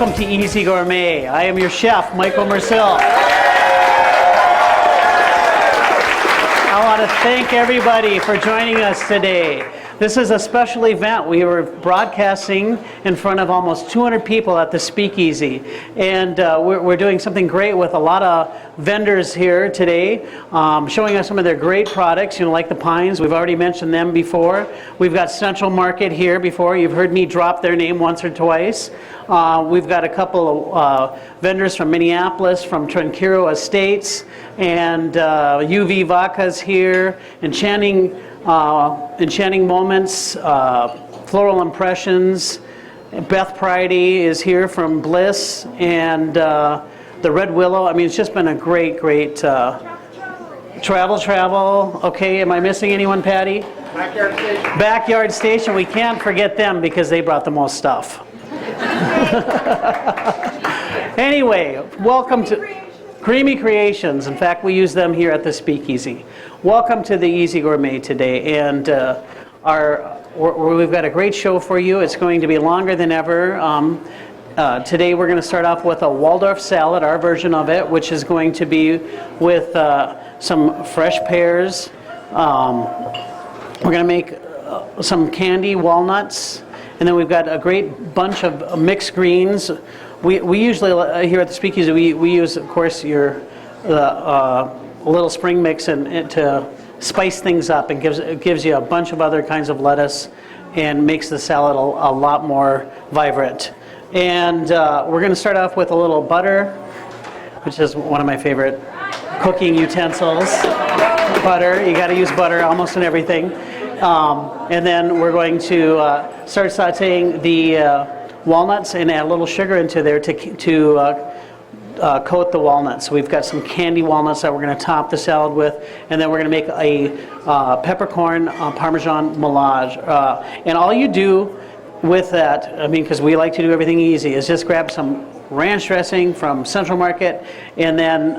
Welcome to Easy Gourmet. I am your chef, Michael Mercil. I want to thank everybody for joining us today. This is a special event. We were broadcasting in front of almost 200 people at the Speakeasy. And we're doing something great with a lot of vendors here today, showing us some of their great products, like the pines. We've already mentioned them before. We've got Central Market here before. You've heard me drop their name once or twice. We've got a couple of vendors from Minneapolis, from Tranquero Estates, and UV Vodka's here, Enchanting Moments, Floral Impressions. Beth Pridey is here from Bliss, and the Red Willow. I mean, it's just been a great travel. Okay, am I missing anyone, Patty? Backyard Station. Backyard Station. We can't forget them because they brought the most stuff. Anyway, welcome to Creamy Creations. In fact, we use them here at the Speakeasy. Welcome to the Easy Gourmet today, and we've got a great show for you. It's going to be longer than ever. Today we're going to start off with a Waldorf salad, our version of it, which is going to be with some fresh pears. We're going to make some candy walnuts, and then we've got a great bunch of mixed greens. We usually, here at the Speakeasy, we use, of course, your little spring mix and to spice things up, and gives you a bunch of other kinds of lettuce and makes the salad a lot more vibrant. And we're going to start off with a little butter, which is one of my favorite cooking utensils. Butter, you got to use butter almost in everything. And then we're going to start sauteing the walnuts and add a little sugar into there to coat the walnuts. We've got some candy walnuts that we're going to top the salad with, and then we're going to make a peppercorn Parmesan melange. And all you do with that, I mean, because we like to do everything easy, is just grab some ranch dressing from Central Market, and then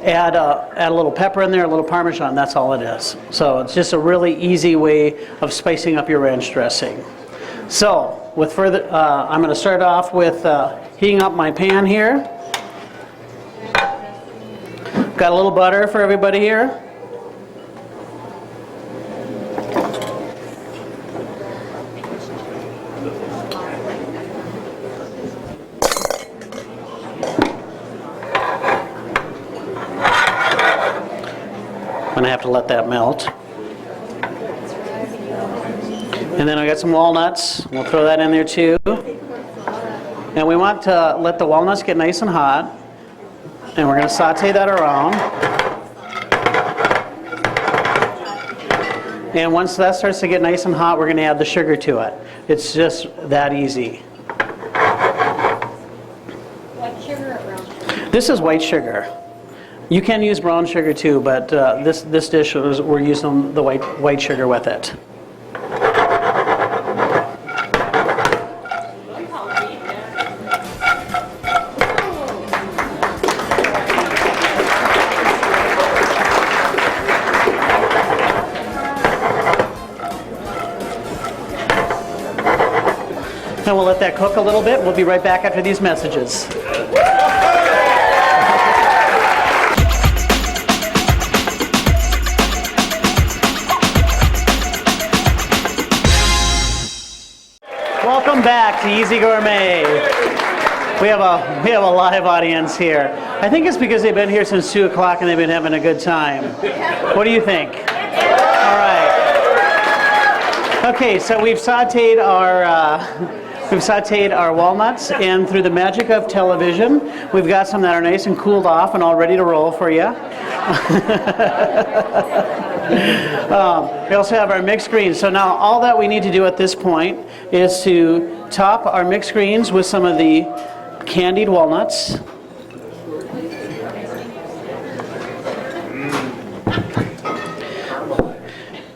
add a little pepper in there, a little Parmesan. That's all it is. So it's just a really easy way of spicing up your ranch dressing. So with further, I'm going to start off with heating up my pan here. Got a little butter for everybody here. I'm going to have to let that melt. And then I got some walnuts. We'll throw that in there too. And we want to let the walnuts get nice and hot. And we're going to saute that around. And once that starts to get nice and hot, we're going to add the sugar to it. It's just that easy. White sugar or brown sugar? This is white sugar. You can use brown sugar too, but this dish we're using the white sugar with it. And we'll let that cook a little bit. We'll be right back after these messages. Welcome back to Easy Gourmet. We have a live audience here. I think it's because they've been here since 2 o'clock and they've been having a good time. What do you think? All right. Okay, so we've sauteed our walnuts, and through the magic of television, we've got some that are nice and cooled off and all ready to roll for you. We also have our mixed greens. So now all that we need to do at this point is to top our mixed greens with some of the candied walnuts.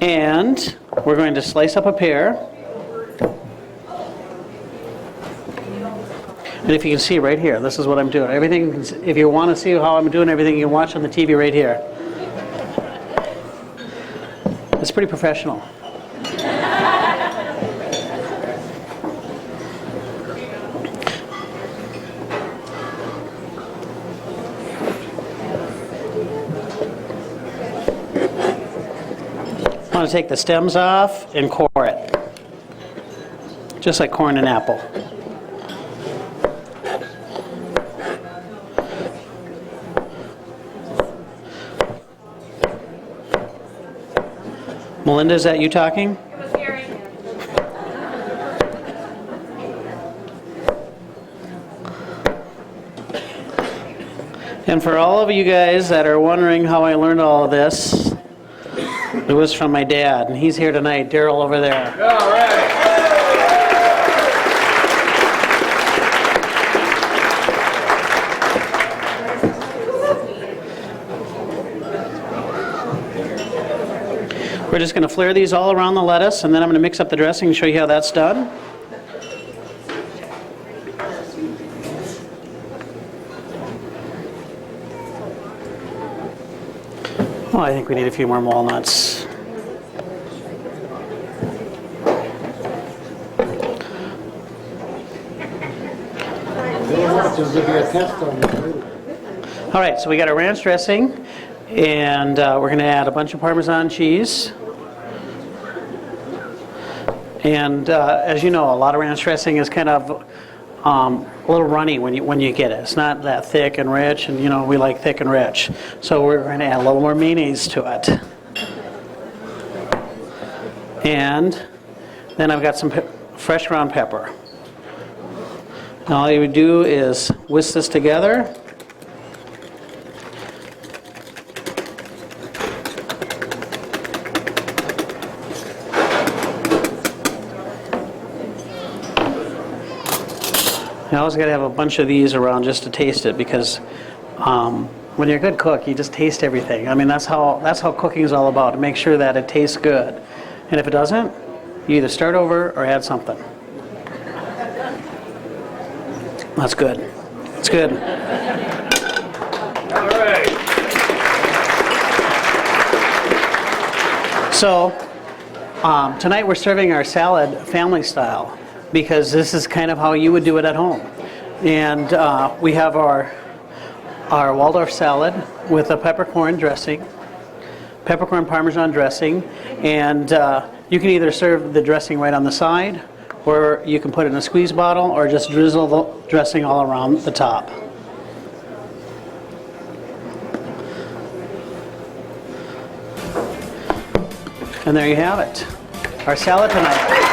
And we're going to slice up a pear. And if you can see right here, this is what I'm doing. Everything, if you want to see how I'm doing everything, you can watch on the TV right here. It's pretty professional. want to take the stems off and core it, just like coring an apple. Melinda, is that you talking? It was Gary. And for all of you guys that are wondering how I learned all of this, it was from my dad, and he's here tonight, Daryl over there. All right. We're just going to flare these all around the lettuce, and then I'm going to mix up the dressing and show you how that's done. Oh, I think we need a few more walnuts. There'll give you a test on it. All right, so we got our ranch dressing, and we're going to add a bunch of Parmesan cheese. And as you know, a lot of ranch dressing is kind of a little runny when you get it. It's not that thick and rich, and you know we like thick and rich. So we're going to add a little more mayonnaise to it. And then I've got some fresh ground pepper. Now all you would do is whisk this together. You always got to have a bunch of these around just to taste it, because when you're a good cook, you just taste everything. I mean, that's how cooking is all about, to make sure that it tastes good. And if it doesn't, you either start over or add something. That's good. It's good. All right. So tonight we're serving our salad family style, because this is kind of how you would do it at home. And we have our Waldorf salad with a peppercorn dressing, peppercorn Parmesan dressing, and you can either serve the dressing right on the side, or you can put it in a squeeze bottle, or just drizzle the dressing all around the top. And there you have it, our salad tonight.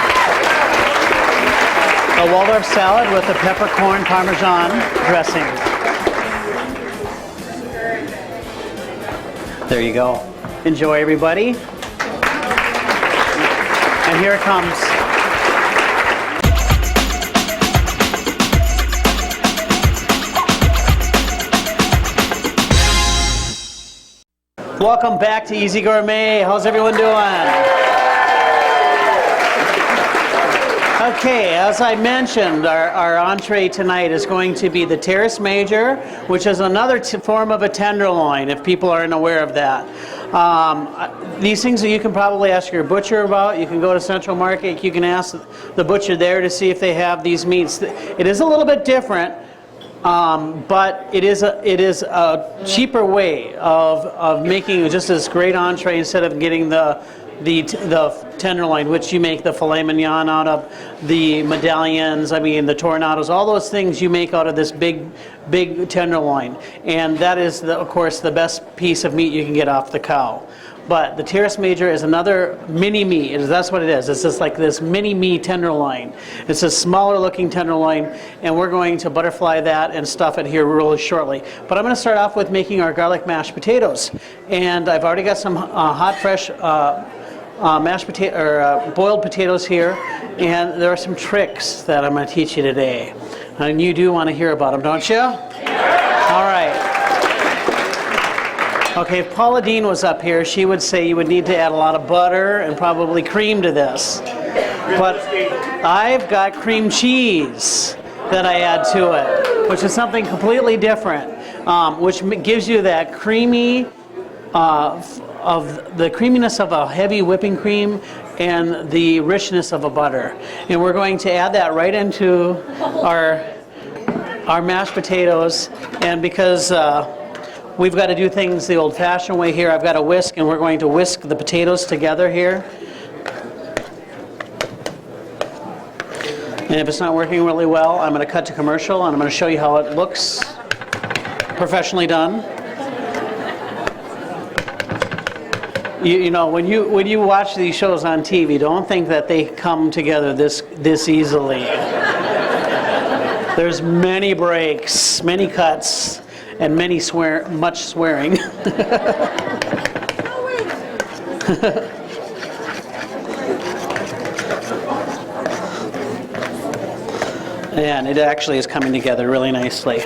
A Waldorf salad with a peppercorn Parmesan dressing. There you go. Enjoy, everybody. And here it comes. Welcome back to Easy Gourmet. How's everyone doing? Okay, as I mentioned, our entree tonight is going to be the Terrace Major, which is another form of a tenderloin, if people aren't aware of that. These things that you can probably ask your butcher about. You can go to Central Market, you can ask the butcher there to see if they have these meats. It is a little bit different, but it is a cheaper way of making just this great entree instead of getting the tenderloin, which you make the filet mignon out of, the medallions, I mean the tornados, all those things you make out of this big tenderloin. And that is, of course, the best piece of meat you can get off the cow. But the Terrace Major is another mini me. That's what it is. It's just like this mini me tenderloin. It's a smaller looking tenderloin, and we're going to butterfly that and stuff it here really shortly. But I'm going to start off with making our garlic mashed potatoes. And I've already got some hot, fresh mashed potato or boiled potatoes here, and there are some tricks that I'm going to teach you today. And you do want to hear about them, don't you? All right. Okay, if Paula Dean was up here, she would say you would need to add a lot of butter and probably cream to this. But I've got cream cheese that I add to it, which is something completely different, which gives you that creamy, of the creaminess of a heavy whipping cream and the richness of a butter. And we're going to add that right into our mashed potatoes. And because we've got to do things the old-fashioned way here. I've got a whisk, and we're going to whisk the potatoes together here. And if it's not working really well, I'm going to cut to commercial, and I'm going to show you how it looks professionally done. You know, when you watch these shows on TV, don't think that they come together this easily. There's many breaks, many cuts, and much swearing. And it actually is coming together really nicely.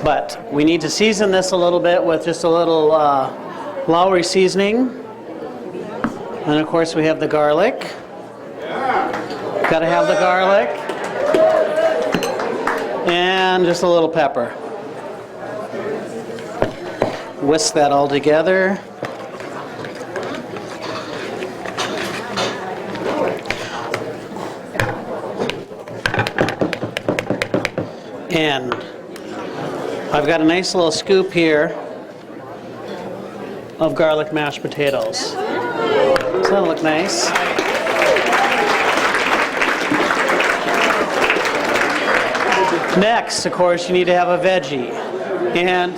But we need to season this a little bit with just a little Lowry seasoning. And of course we have the garlic. Got to have the garlic. And just a little pepper. Whisk that all together. And I've got a nice little scoop here of garlic mashed potatoes. Does that look nice? Next, of course, you need to have a veggie. And,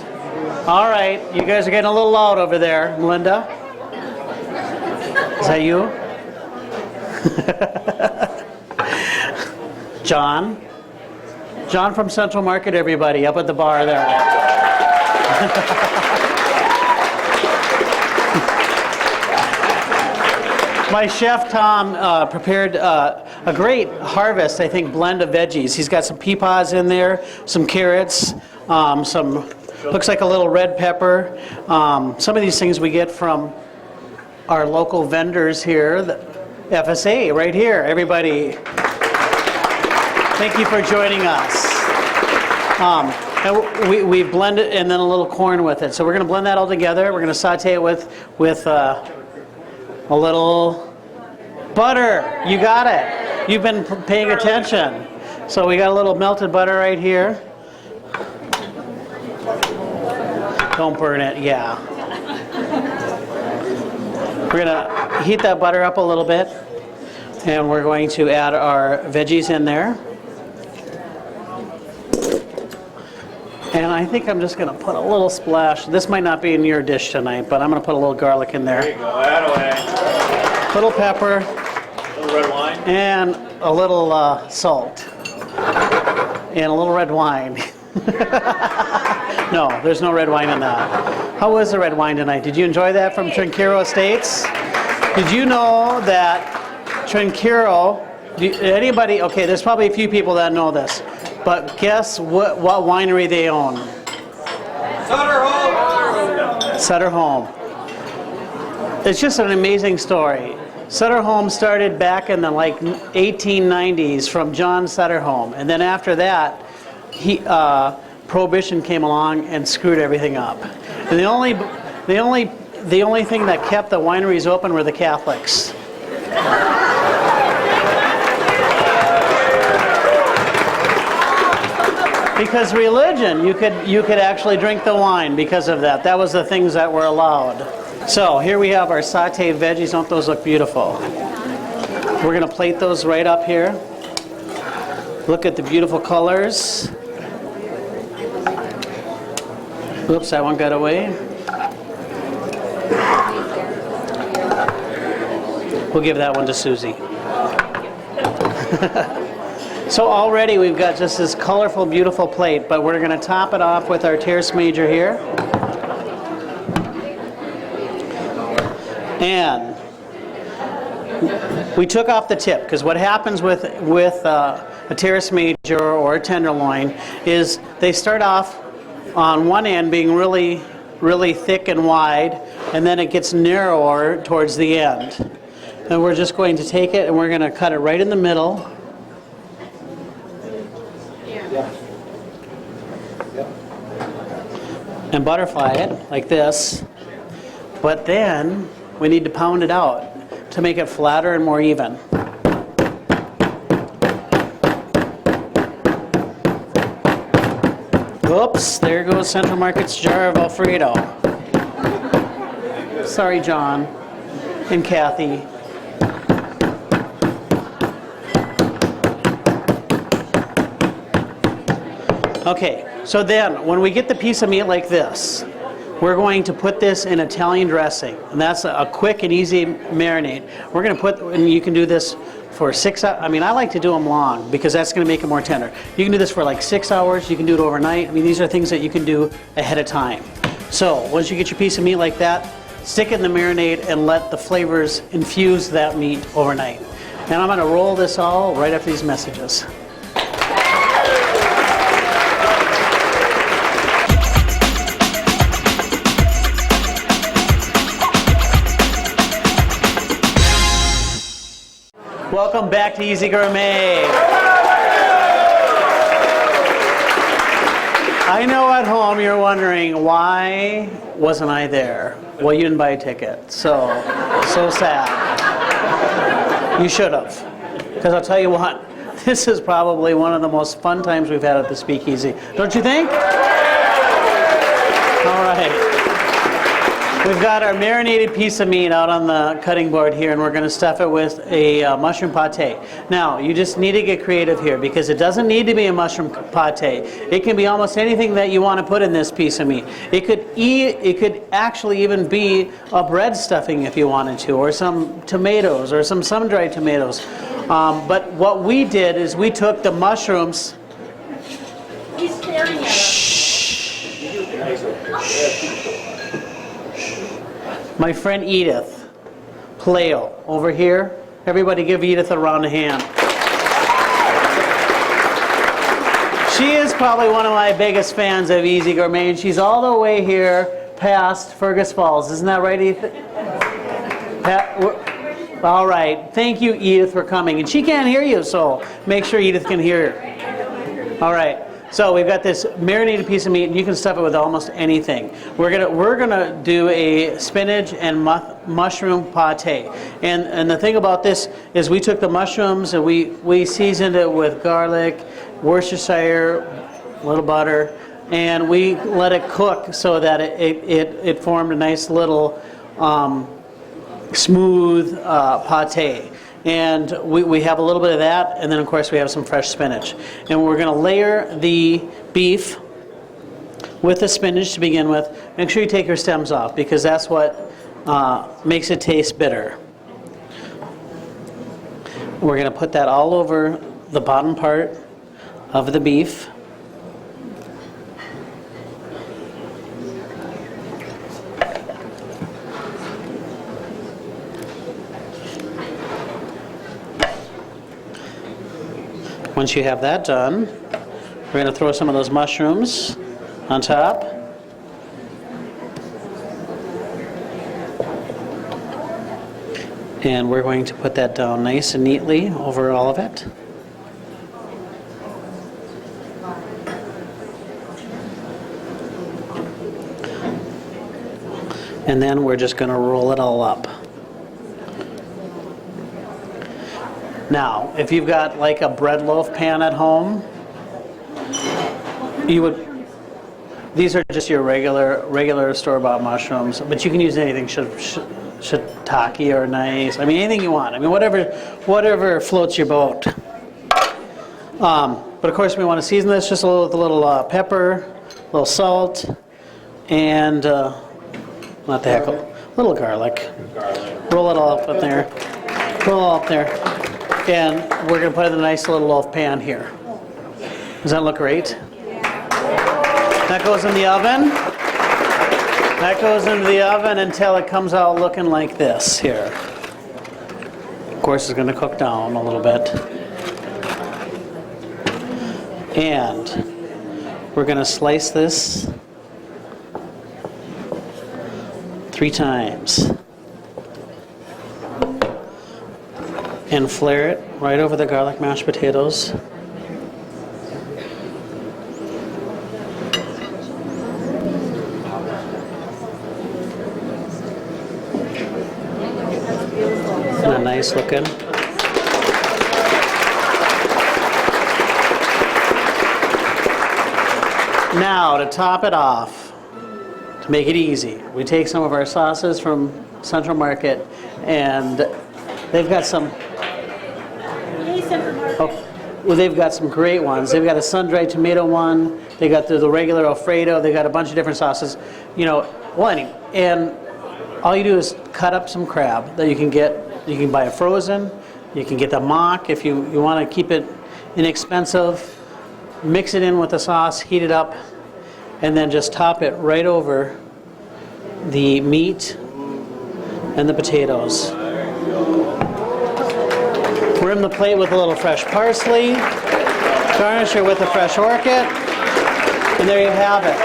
all right, you guys are getting a little loud over there. Melinda? Is that you? John? John from Central Market, everybody, up at the bar there. My chef, Tom, prepared a great harvest, I think, blend of veggies. He's got some pea pods in there, some carrots, some, looks like a little red pepper. Some of these things we get from our local vendors here, the FSA, right here, everybody. Thank you for joining us. And we blend it and then a little corn with it. So we're going to blend that all together. We're going to saute it with a little butter. You got it. You've been paying attention. So we got a little melted butter right here. Don't burn it, yeah. We're going to heat that butter up a little bit. And we're going to add our veggies in there. And I think I'm just going to put a little splash. This might not be in your dish tonight, but I'm going to put a little garlic in there. There you go, that away. Little pepper. A little red wine. And a little salt. And a little red wine. No, there's no red wine in that. How was the red wine tonight? Did you enjoy that from Trinquero Estates? Did you know that Trinquero, anybody, okay, there's probably a few people that know this. But guess what winery they own? Sutter Home! Sutter Home. It's just an amazing story. Sutter Home started back in the 1890s from John Sutter Home. And then after that, Prohibition came along and screwed everything up. And the only thing that kept the wineries open were the Catholics. Because religion, you could actually drink the wine because of that. That was the things that were allowed. So here we have our sauteed veggies. Don't those look beautiful? We're going to plate those right up here. Look at the beautiful colors. Oops, that one got away. We'll give that one to Susie. So already we've got just this colorful, beautiful plate, but we're going to top it off with our Terrance Major here. And we took off the tip, because what happens with a Terrance Major or a tenderloin is they start off on one end being really, really thick and wide, and then it gets narrower towards the end. And we're just going to take it and we're going to cut it right in the middle. And butterfly it like this, but then we need to pound it out to make it flatter and more even. Whoops, there goes Central Market's jar of Alfredo. Sorry, John and Kathy. Okay, so then when we get the piece of meat like this, we're going to put this in Italian dressing, and that's a quick and easy marinade. We're going to put, and you can do this for 6 hours. I mean, I like to do them long because that's going to make it more tender. You can do this for like 6 hours. You can do it overnight. I mean, these are things that you can do ahead of time. So once you get your piece of meat like that, stick it in the marinade and let the flavors infuse that meat overnight. And I'm going to roll this all right after these messages. Welcome back to Easy Gourmet. I know at home you're wondering, why wasn't I there? Well, you didn't buy a ticket, so sad. You should have. Because I'll tell you what, this is probably one of the most fun times we've had at the Speakeasy. Don't you think? All right. We've got our marinated piece of meat out on the cutting board here, and we're going to stuff it with a mushroom pate. Now, you just need to get creative here because it doesn't need to be a mushroom pate. It can be almost anything that you want to put in this piece of meat. It could actually even be a bread stuffing if you wanted to, or some tomatoes, or some sun-dried tomatoes. But what we did is we took the mushrooms. He's staring at us. My friend Edith Paleo over here. Everybody give Edith a round of hand. She is probably one of my biggest fans of Easy Gourmet, and she's all the way here past Fergus Falls. Isn't that right, Edith? All right. Thank you, Edith, for coming. And she can't hear you, so make sure Edith can hear you. All right. So we've got this marinated piece of meat, and you can stuff it with almost anything. We're gonna do a spinach and mushroom pate. And the thing about this is we took the mushrooms and we seasoned it with garlic, Worcestershire, a little butter, and we let it cook so that it formed a nice little smooth pate. And we have a little bit of that, and then of course we have some fresh spinach. And we're going to layer the beef with the spinach to begin with. Make sure you take your stems off because that's what makes it taste bitter. We're going to put that all over the bottom part of the beef. Once you have that done, we're going to throw some of those mushrooms on top. And we're going to put that down nice and neatly over all of it. And then we're just going to roll it all up. Now, if you've got like a bread loaf pan at home, these are just your regular store-bought mushrooms, but you can use anything, shiitake or nice, I mean anything you want. I mean whatever floats your boat. But of course we want to season this just with a little pepper, a little salt, and what the heck, a little garlic. Roll it all up in there. Roll it all up there. And we're going to put it in a nice little loaf pan here. Does that look great? That goes in the oven. That goes into the oven until it comes out looking like this here. Of course, it's going to cook down a little bit. And we're going to slice this 3 times. And flare it right over the garlic mashed potatoes. And a nice looking. Now, to top it off, to make it easy, we take some of our sauces from Central Market, and they've got some. Yay, Central Market. Oh, well, they've got some great ones. They've got a sun-dried tomato one. They got the regular Alfredo. They got a bunch of different sauces. You know, well, anyway, and all you do is cut up some crab that you can get. You can buy it frozen. You can get the mock if you want to keep it inexpensive. Mix it in with the sauce, heat it up, and then just top it right over the meat and the potatoes. Rim the plate with a little fresh parsley, garnish it with a fresh orchid, and there you have it.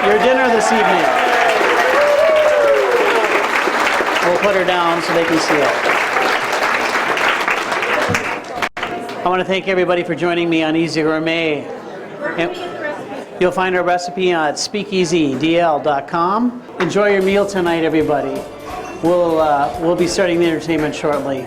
Your dinner this evening. We'll put her down so they can see it. I want to thank everybody for joining me on Easy Gourmet. Where can we get the recipe? You'll find our recipe at speakeasydl.com. Enjoy your meal tonight, everybody. We'll be starting the entertainment shortly.